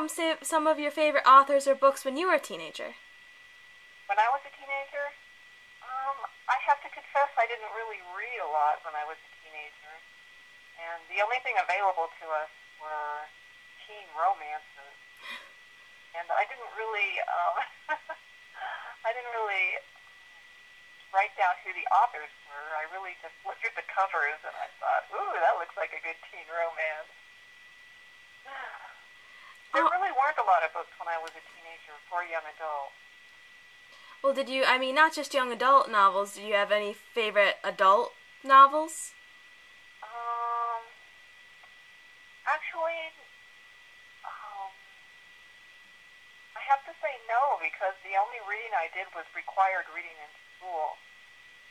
some of your favorite authors or books when you were a teenager? When I was a teenager, I have to confess I didn't really read a lot when I was a teenager. And the only thing available to us were teen romances. And I didn't really, I didn't really write down who the authors were. I really just looked at the covers and I thought, ooh, that looks like a good teen romance. There Oh, really weren't a lot of books when I was a teenager for young adults. well, did you? I mean, not just young adult novels. Do you have any favorite adult novels? Um, actually, um, I have to say no because the only reading I did was required reading in school.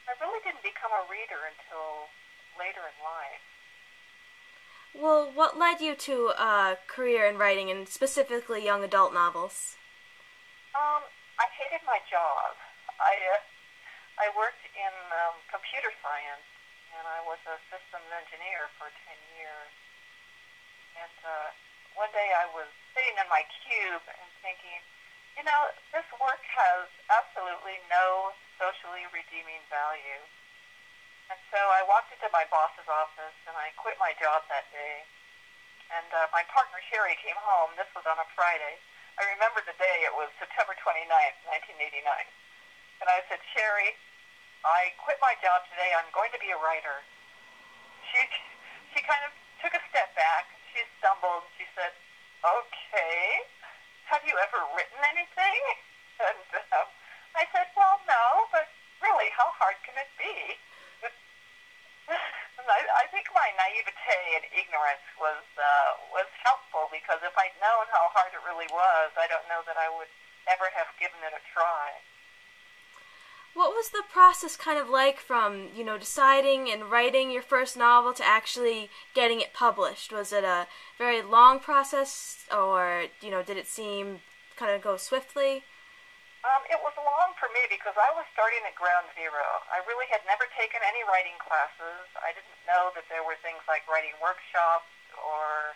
I really didn't become a reader until later in life. Well, what led you to a career in writing, and specifically young adult novels? I hated my job. I worked in computer science, and I was a systems engineer for 10 years. And one day I was sitting in my cube and thinking, you know, this work has absolutely no socially redeeming value. And so I walked into my boss's office and I quit my job that day. And my partner Sherry came home. This was on a Friday. I remember the day. It was September 29th, 1989. And I said, Sherry, I quit my job today. I'm going to be a writer. She she kind of took a step back. She stumbled. She said, okay, have you ever written anything? And I said, well, no, but really, how hard can it be? I think my naivete and ignorance was helpful because if I'd known how hard it really was, I don't know that I would ever have given it a try. What was the process kind of like from, deciding and writing your first novel to actually getting it published? Was it a very long process, or, did it seem kind of go swiftly? It was long for me because I was starting at ground zero. I really had never taken any writing classes. I didn't know that there were things like writing workshops or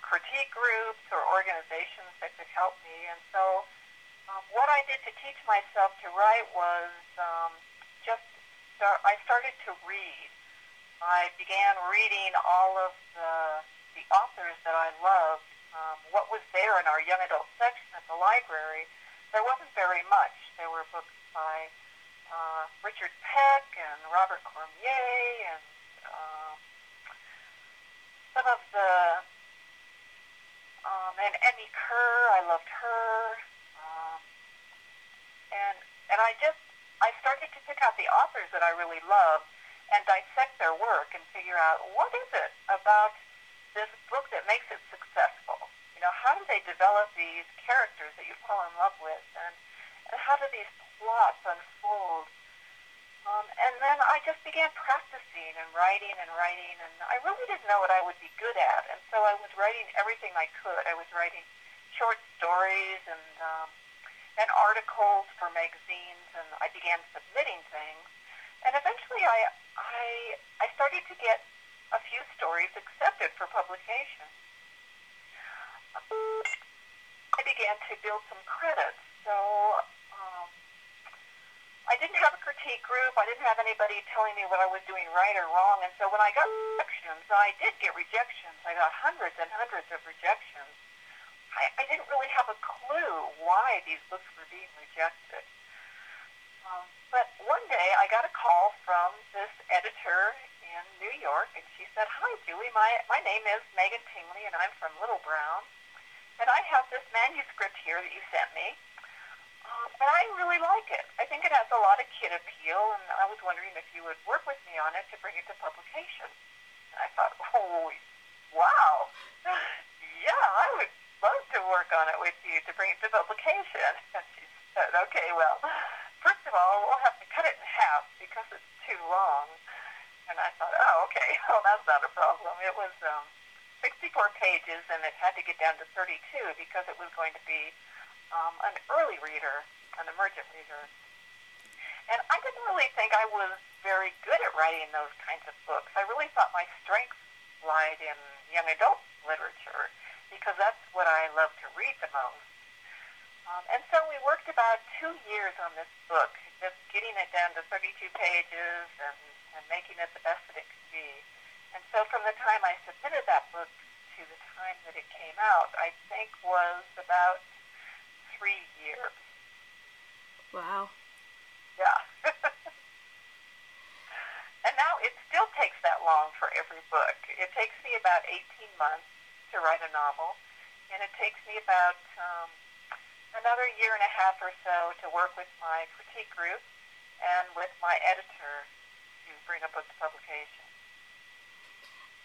critique groups or organizations that could help me. And so what I did to teach myself to write was I started to read. I began reading all of the authors that I loved. What was there in our young adult section at the library, there wasn't very much. There were books by Richard Peck and Robert Cormier and some of the and Emmy Kerr. I loved her, um, and I started to pick out the authors that I really loved and dissect their work and figure out what is it about this book that makes it successful. How do they develop these characters that you fall in love with, and how do these plots unfold? And then I just began practicing and writing, and I really didn't know what I would be good at, and so I was writing everything I could. I was writing short stories and articles for magazines, and I began submitting things, and eventually I started to get a few stories accepted for publication. I began to build some credits. So I didn't have a critique group. I didn't have anybody telling me what I was doing right or wrong. And so when I got rejections, I did get rejections. I got hundreds and hundreds of rejections. I didn't really have a clue why these books were being rejected. But one day I got a call from this editor in New York, and she said, hi, Julie, my name is Megan Tingley, and I'm from Little Brown. And I have this manuscript here that you sent me, and I really like it. I think it has a lot of kid appeal, and I was wondering if you would work with me on it to bring it to publication. And I thought, oh, wow, yeah, I would love to work on it with you to bring it to publication. And she said, okay, well, first of all, we'll have to cut it in half because it's too long. And I thought, oh, okay, well, that's not a problem. It was 64 pages, and it had to get down to 32 because it was going to be an early reader, an emergent reader. And I didn't really think I was very good at writing those kinds of books. I really thought my strength lied in young adult literature because that's what I love to read the most. And so we worked about 2 years on this book, just getting it down to 32 pages and making it the best that it could be. And so from the time I submitted that book to the time that it came out, I think was about 3 years. Wow. Yeah. And now it still takes that long for every book. It takes me about 18 months to write a novel, and it takes me about another year and a half or so to work with my critique group and with my editor to bring a book to publication.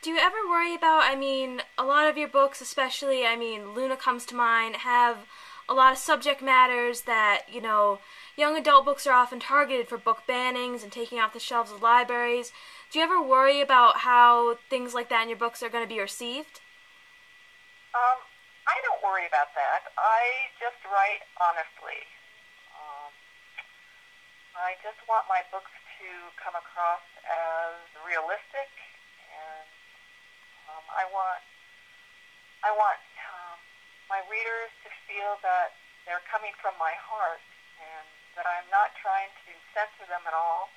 Do you ever worry about, a lot of your books, especially, Luna comes to mind, have a lot of subject matters that, young adult books are often targeted for book bannings and taking off the shelves of libraries. Do you ever worry about how things like that in your books are going to be received? I don't worry about that. I just write honestly. I just want my books to come across as realistic, and I want my readers to feel that they're coming from my heart and that I'm not trying to censor them at all.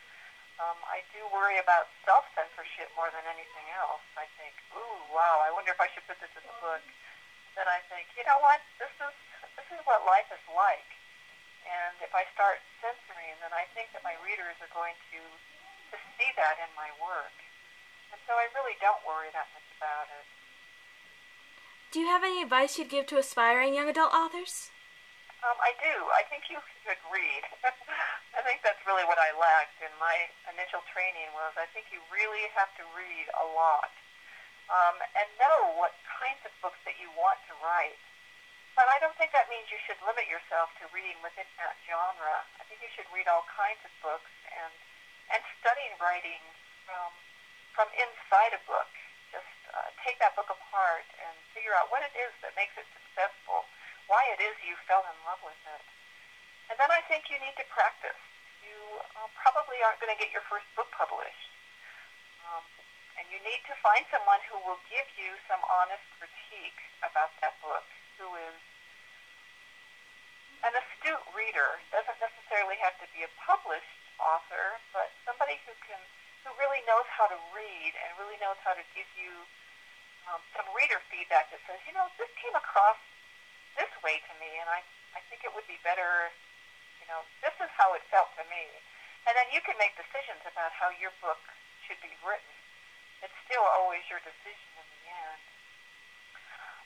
I do worry about self-censorship more than anything else. I think, ooh, wow, I wonder if I should put this in the book. Then I think, you know what, this is what life is like. And if I start censoring, then I think that my readers are going to see that in my work. And so I really don't worry that much about it. Do you have any advice you'd give to aspiring young adult authors? I do. I think you should read. I think that's really what I lacked in my initial training was I think you really have to read a lot and know what kinds of books that you want to write. But I don't think that means you should limit yourself to reading within that genre. I think you should read all kinds of books and studying writing from inside a book. Just take that book apart and figure out what it is that makes it successful, why it is you fell in love with it. And then I think you need to practice. You probably aren't going to get your first book published. And you need to find someone who will give you some honest critique about that book, who is an astute reader. Doesn't necessarily have to be a published author, but somebody who really knows how to read and really knows how to give you some reader feedback that says, this came across this way to me, and I think it would be better, this is how it felt to me. And then you can make decisions about how your book should be written. It's still always your decision in the end.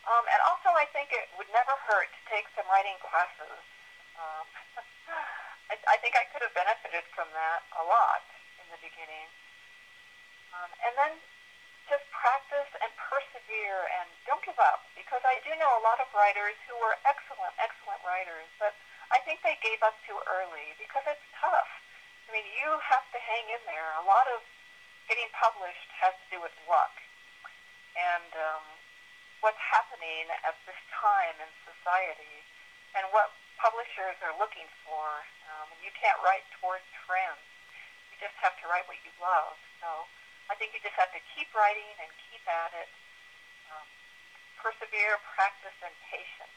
And also I think it would never hurt to take some writing classes. I think I could have benefited from that a lot in the beginning. And then just practice and persevere and don't give up, because I do know a lot of writers who were excellent, excellent writers, but I think they gave up too early because it's tough. You have to hang in there. A lot of getting published has to do with luck. And what's happening at this time in society and what publishers are looking for. You can't write towards trends. You just have to write what you love. So I think you just have to keep writing and keep at it. Persevere, practice, and patience.